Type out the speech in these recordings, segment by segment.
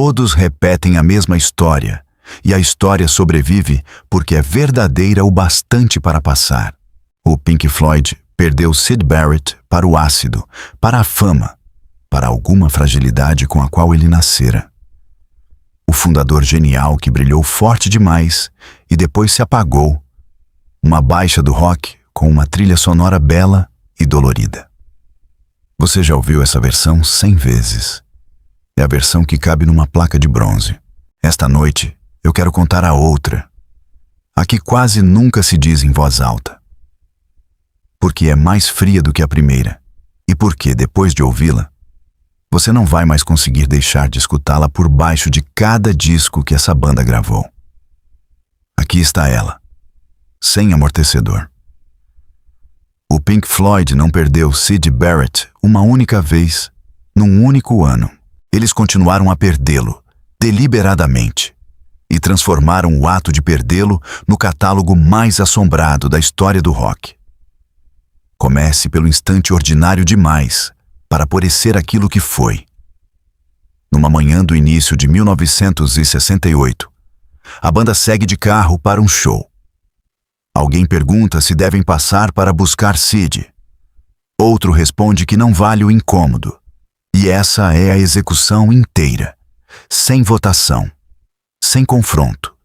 Todos repetem a mesma história, e a história sobrevive porque é verdadeira o bastante para passar. O Pink Floyd perdeu Syd Barrett para o ácido, para a fama, para alguma fragilidade com a qual ele nascera. O fundador genial que brilhou forte demais e depois se apagou. Uma baixa do rock com uma trilha sonora bela e dolorida. Você já ouviu essa versão 100 vezes. É a versão que cabe numa placa de bronze. Esta noite, eu quero contar a outra, a que quase nunca se diz em voz alta. Porque é mais fria do que a primeira, e porque, depois de ouvi-la, você não vai mais conseguir deixar de escutá-la por baixo de cada disco que essa banda gravou. Aqui está ela, sem amortecedor. O Pink Floyd não perdeu Syd Barrett uma única vez, num único ano. Eles continuaram a perdê-lo, deliberadamente, e transformaram o ato de perdê-lo no catálogo mais assombrado da história do rock. Comece pelo instante ordinário demais para parecer aquilo que foi. Numa manhã do início de 1968, a banda segue de carro para um show. Alguém pergunta se devem passar para buscar Syd. Outro responde que não vale o incômodo. E essa é a execução inteira, sem votação, sem confronto,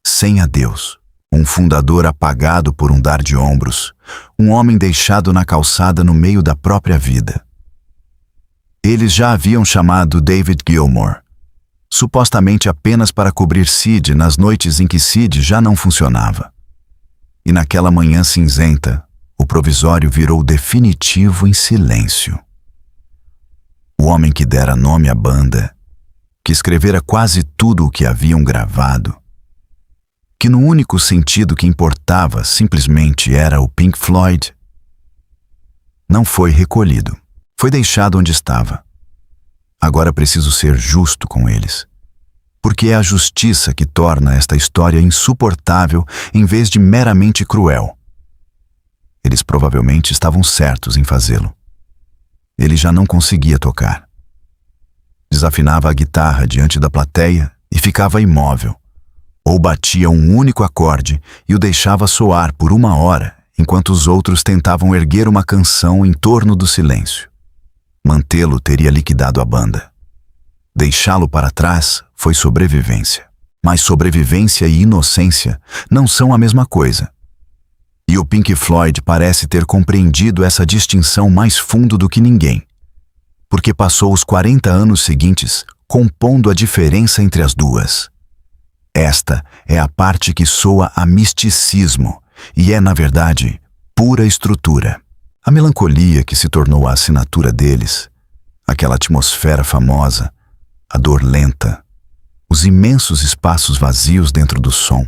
sem adeus. Um fundador apagado por um dar de ombros, um homem deixado na calçada no meio da própria vida. Eles já haviam chamado David Gilmour, supostamente apenas para cobrir Syd nas noites em que Syd já não funcionava. E naquela manhã cinzenta, o provisório virou definitivo em silêncio. O homem que dera nome à banda, que escrevera quase tudo o que haviam gravado, que no único sentido que importava simplesmente era o Pink Floyd, não foi recolhido, foi deixado onde estava. Agora preciso ser justo com eles, porque é a justiça que torna esta história insuportável em vez de meramente cruel. Eles provavelmente estavam certos em fazê-lo. Ele já não conseguia tocar. Desafinava a guitarra diante da plateia e ficava imóvel, ou batia um único acorde e o deixava soar por 1 hora, enquanto os outros tentavam erguer uma canção em torno do silêncio. Mantê-lo teria liquidado a banda. Deixá-lo para trás foi sobrevivência. Mas sobrevivência e inocência não são a mesma coisa. E o Pink Floyd parece ter compreendido essa distinção mais fundo do que ninguém, porque passou os 40 anos seguintes compondo a diferença entre as duas. Esta é a parte que soa a misticismo e é, na verdade, pura estrutura. A melancolia que se tornou a assinatura deles, aquela atmosfera famosa, a dor lenta, os imensos espaços vazios dentro do som,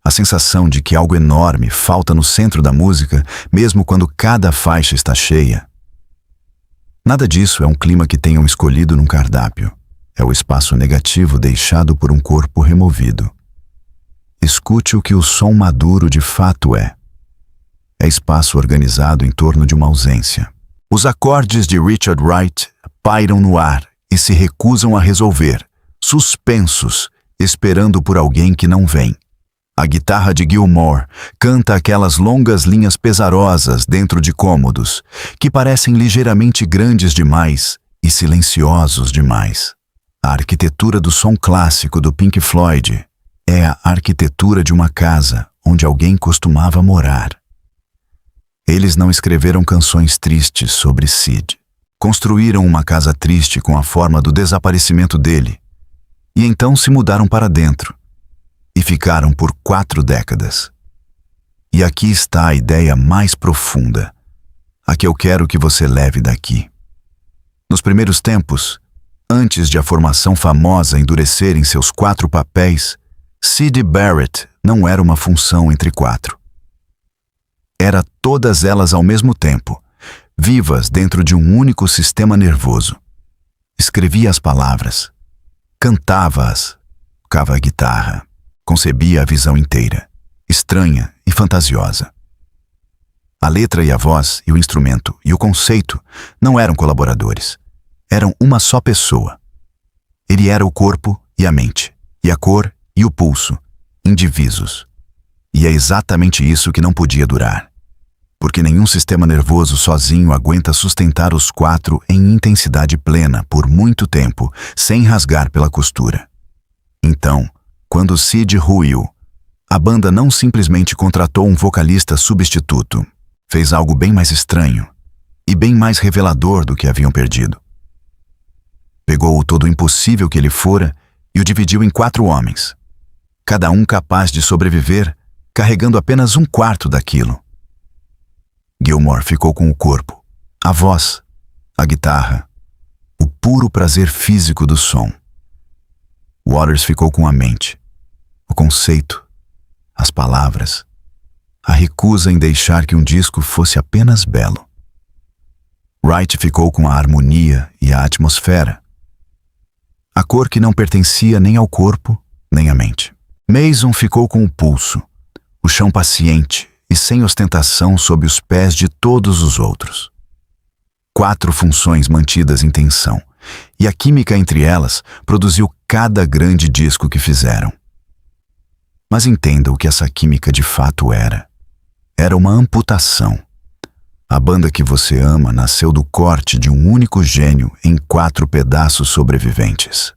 a sensação de que algo enorme falta no centro da música, mesmo quando cada faixa está cheia. Nada disso é um clima que tenham escolhido num cardápio. É o espaço negativo deixado por um corpo removido. Escute o que o som maduro de fato é. É espaço organizado em torno de uma ausência. Os acordes de Richard Wright pairam no ar e se recusam a resolver, suspensos, esperando por alguém que não vem. A guitarra de Gilmour canta aquelas longas linhas pesarosas dentro de cômodos, que parecem ligeiramente grandes demais e silenciosos demais. A arquitetura do som clássico do Pink Floyd é a arquitetura de uma casa onde alguém costumava morar. Eles não escreveram canções tristes sobre Syd. Construíram uma casa triste com a forma do desaparecimento dele, e então se mudaram para dentro, e ficaram por 4 décadas. E aqui está a ideia mais profunda, a que eu quero que você leve daqui. Nos primeiros tempos, antes de a formação famosa endurecer em seus 4 papéis, Syd Barrett não era uma função entre 4. Era todas elas ao mesmo tempo, vivas dentro de um único sistema nervoso. Escrevia as palavras, cantava-as, tocava a guitarra, concebia a visão inteira, estranha e fantasiosa. A letra e a voz e o instrumento e o conceito não eram colaboradores. Eram uma só pessoa. Ele era o corpo e a mente, e a cor e o pulso, indivisos. E é exatamente isso que não podia durar. Porque nenhum sistema nervoso sozinho aguenta sustentar os quatro em intensidade plena por muito tempo, sem rasgar pela costura. Então, quando Sid ruiu, a banda não simplesmente contratou um vocalista substituto, fez algo bem mais estranho e bem mais revelador do que haviam perdido. Pegou o todo impossível que ele fora e o dividiu em 4 homens, cada um capaz de sobreviver, carregando apenas 1/4 daquilo. Gilmour ficou com o corpo, a voz, a guitarra, o puro prazer físico do som. Waters ficou com a mente, o conceito, as palavras, a recusa em deixar que um disco fosse apenas belo. Wright ficou com a harmonia e a atmosfera, a cor que não pertencia nem ao corpo, nem à mente. Mason ficou com o pulso, o chão paciente e sem ostentação sob os pés de todos os outros. 4 funções mantidas em tensão, e a química entre elas produziu cada grande disco que fizeram. Mas entenda o que essa química de fato era. Era uma amputação. A banda que você ama nasceu do corte de um único gênio em 4 pedaços sobreviventes.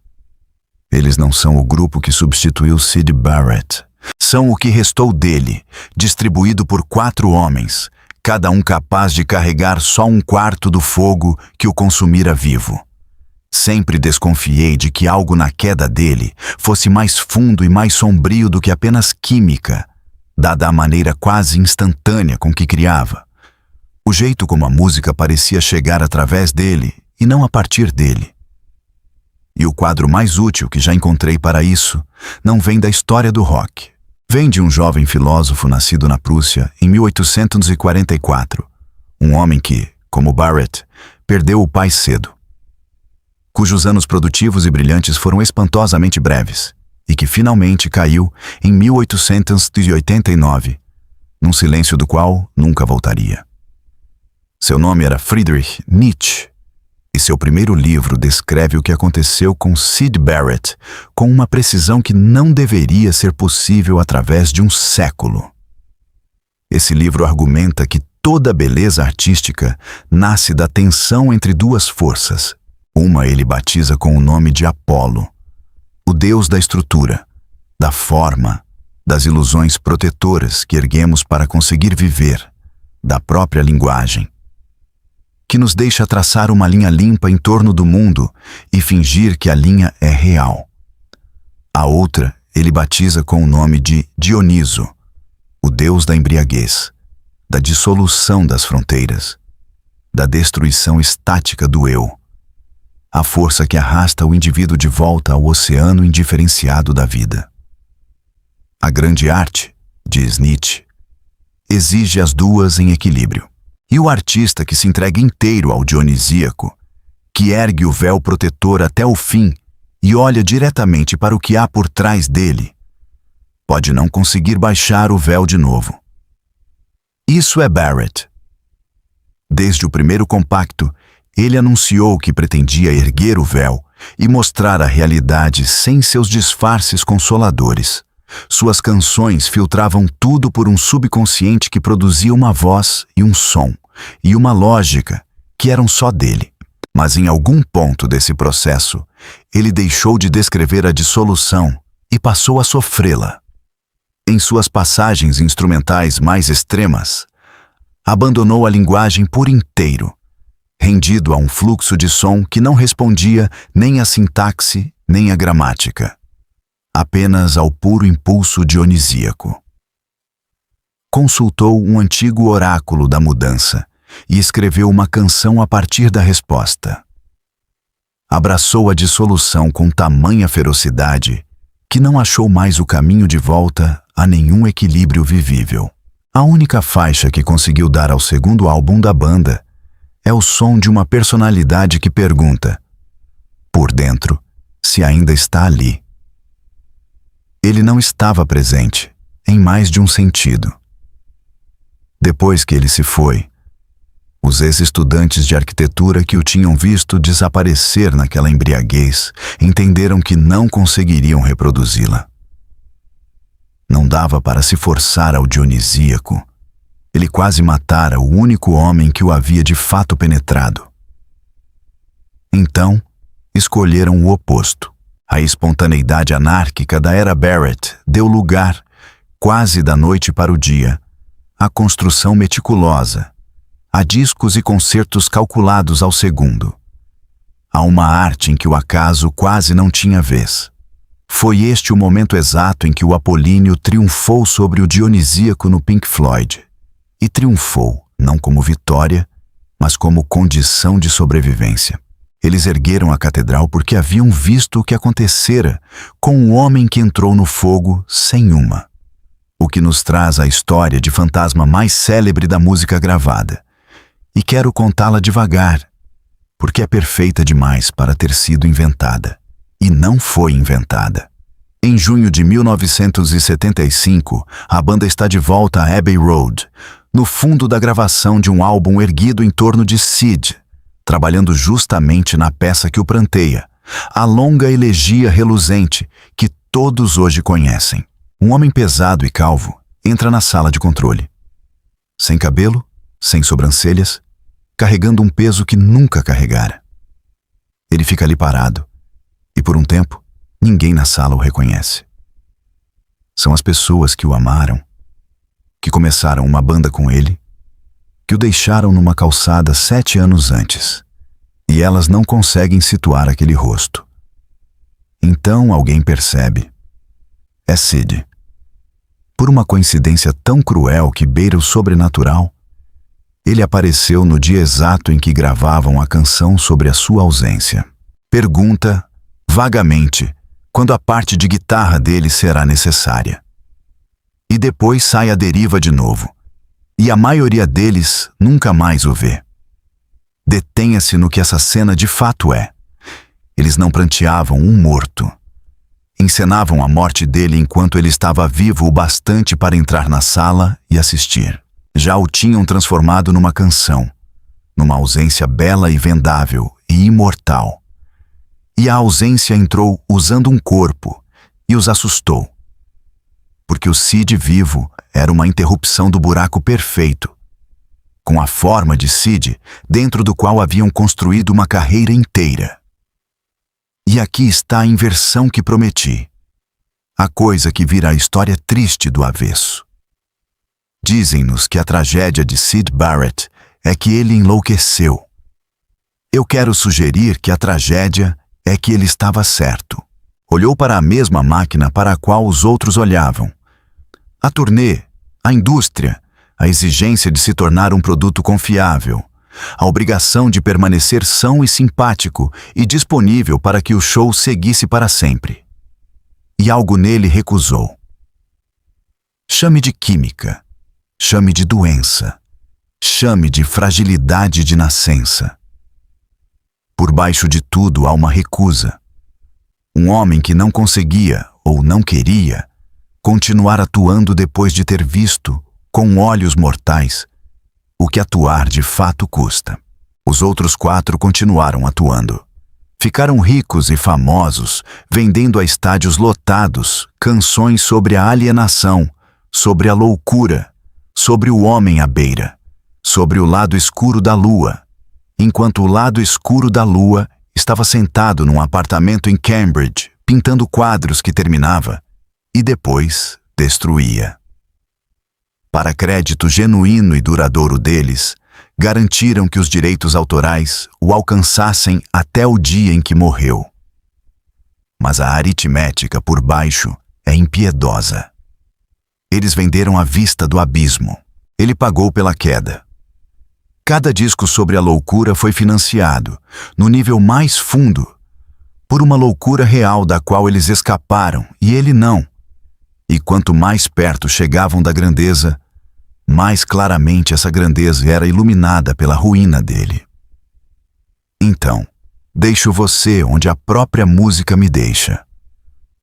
Eles não são o grupo que substituiu Syd Barrett. São o que restou dele, distribuído por 4 homens, cada um capaz de carregar só 1/4 do fogo que o consumira vivo. Sempre desconfiei de que algo na queda dele fosse mais fundo e mais sombrio do que apenas química, dada a maneira quase instantânea com que criava. O jeito como a música parecia chegar através dele e não a partir dele. E o quadro mais útil que já encontrei para isso não vem da história do rock. Vem de um jovem filósofo nascido na Prússia em 1844, um homem que, como Barrett, perdeu o pai cedo, cujos anos produtivos e brilhantes foram espantosamente breves, e que finalmente caiu em 1889, num silêncio do qual nunca voltaria. Seu nome era Friedrich Nietzsche, e seu primeiro livro descreve o que aconteceu com Syd Barrett com uma precisão que não deveria ser possível através de um século. Esse livro argumenta que toda beleza artística nasce da tensão entre 2 forças. Uma ele batiza com o nome de Apolo, o deus da estrutura, da forma, das ilusões protetoras que erguemos para conseguir viver, da própria linguagem, que nos deixa traçar uma linha limpa em torno do mundo e fingir que a linha é real. A outra ele batiza com o nome de Dioniso, o deus da embriaguez, da dissolução das fronteiras, da destruição estática do eu, a força que arrasta o indivíduo de volta ao oceano indiferenciado da vida. A grande arte, diz Nietzsche, exige as 2 em equilíbrio. E o artista que se entrega inteiro ao dionisíaco, que ergue o véu protetor até o fim e olha diretamente para o que há por trás dele, pode não conseguir baixar o véu de novo. Isso é Barrett. Desde o primeiro compacto, ele anunciou que pretendia erguer o véu e mostrar a realidade sem seus disfarces consoladores. Suas canções filtravam tudo por um subconsciente que produzia uma voz e um som, e uma lógica que eram só dele. Mas em algum ponto desse processo, ele deixou de descrever a dissolução e passou a sofrê-la. Em suas passagens instrumentais mais extremas, abandonou a linguagem por inteiro, rendido a um fluxo de som que não respondia nem à sintaxe nem à gramática, apenas ao puro impulso dionisíaco. Consultou um antigo oráculo da mudança e escreveu uma canção a partir da resposta. Abraçou a dissolução com tamanha ferocidade que não achou mais o caminho de volta a nenhum equilíbrio vivível. A única faixa que conseguiu dar ao segundo álbum da banda é o som de uma personalidade que pergunta, por dentro, se ainda está ali. Ele não estava presente, em mais de um sentido. Depois que ele se foi, Os ex-estudantes de arquitetura que o tinham visto desaparecer naquela embriaguez entenderam que não conseguiriam reproduzi-la. Não dava para se forçar ao dionisíaco. Ele quase matara o único homem que o havia de fato penetrado. Então, escolheram o oposto. A espontaneidade anárquica da era Barrett deu lugar, quase da noite para o dia, à construção meticulosa, a discos e concertos calculados ao segundo. A uma arte em que o acaso quase não tinha vez. Foi este o momento exato em que o apolíneo triunfou sobre o dionisíaco no Pink Floyd. E triunfou, não como vitória, mas como condição de sobrevivência. Eles ergueram a catedral porque haviam visto o que acontecera com o homem que entrou no fogo sem uma. O que nos traz a história de fantasma mais célebre da música gravada. E quero contá-la devagar, porque é perfeita demais para ter sido inventada. E não foi inventada. Em junho de 1975, a banda está de volta a Abbey Road, no fundo da gravação de um álbum erguido em torno de Sid, trabalhando justamente na peça que o pranteia, a longa elegia reluzente que todos hoje conhecem. Um homem pesado e calvo entra na sala de controle. Sem cabelo, sem sobrancelhas, carregando um peso que nunca carregara. Ele fica ali parado, e por um tempo, ninguém na sala o reconhece. São as pessoas que o amaram, que começaram uma banda com ele, que o deixaram numa calçada 7 anos antes, e elas não conseguem situar aquele rosto. Então alguém percebe. É Sid. Por uma coincidência tão cruel que beira o sobrenatural, ele apareceu no dia exato em que gravavam a canção sobre a sua ausência. Pergunta, vagamente, quando a parte de guitarra dele será necessária. E depois sai à deriva de novo, e a maioria deles nunca mais o vê. Detenha-se no que essa cena de fato é. Eles não pranteavam um morto. Encenavam a morte dele enquanto ele estava vivo o bastante para entrar na sala e assistir. Já o tinham transformado numa canção, numa ausência bela e vendável e imortal. E a ausência entrou usando um corpo e os assustou. Porque o Sid vivo era uma interrupção do buraco perfeito, com a forma de Sid dentro do qual haviam construído uma carreira inteira. E aqui está a inversão que prometi, a coisa que vira a história triste do avesso. Dizem-nos que a tragédia de Syd Barrett é que ele enlouqueceu. Eu quero sugerir que a tragédia é que ele estava certo. Olhou para a mesma máquina para a qual os outros olhavam. A turnê, a indústria, a exigência de se tornar um produto confiável, a obrigação de permanecer são e simpático e disponível para que o show seguisse para sempre. E algo nele recusou. Chame de química, chame de doença, chame de fragilidade de nascença. Por baixo de tudo há uma recusa. Um homem que não conseguia, ou não queria, continuar atuando depois de ter visto, com olhos mortais, o que atuar de fato custa. Os outros 4 continuaram atuando. Ficaram ricos e famosos, vendendo a estádios lotados canções sobre a alienação, sobre a loucura, sobre o homem à beira, sobre o lado escuro da lua, enquanto o lado escuro da lua estava sentado num apartamento em Cambridge, pintando quadros que terminava e depois destruía. Para crédito genuíno e duradouro deles, garantiram que os direitos autorais o alcançassem até o dia em que morreu. Mas a aritmética por baixo é impiedosa. Eles venderam a vista do abismo. Ele pagou pela queda. Cada disco sobre a loucura foi financiado, no nível mais fundo, por uma loucura real da qual eles escaparam e ele não. E quanto mais perto chegavam da grandeza, mais claramente essa grandeza era iluminada pela ruína dele. Então, deixo você onde a própria música me deixa.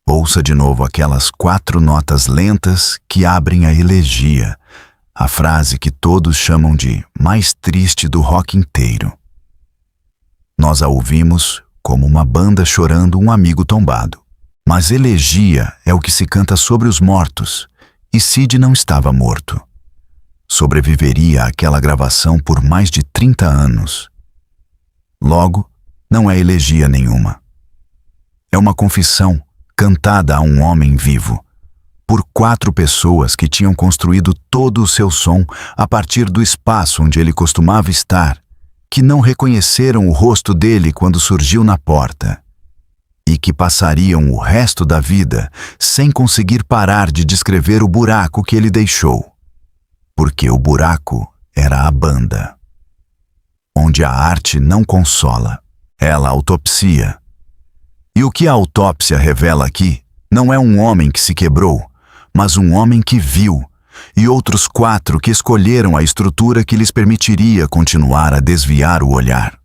Ouça de novo aquelas 4 notas lentas que abrem a elegia, A frase que todos chamam de mais triste do rock inteiro. Nós a ouvimos como uma banda chorando um amigo tombado. Mas elegia é o que se canta sobre os mortos, e Sid não estava morto. Sobreviveria àquela gravação por mais de 30 anos. Logo, não é elegia nenhuma. É uma confissão cantada a um homem vivo, por 4 pessoas que tinham construído todo o seu som a partir do espaço onde ele costumava estar, que não reconheceram o rosto dele quando surgiu na porta, e que passariam o resto da vida sem conseguir parar de descrever o buraco que ele deixou. Porque o buraco era a banda. Onde a arte não consola, ela autopsia. E o que a autópsia revela aqui não é um homem que se quebrou, mas um homem que viu, e outros 4 que escolheram a estrutura que lhes permitiria continuar a desviar o olhar.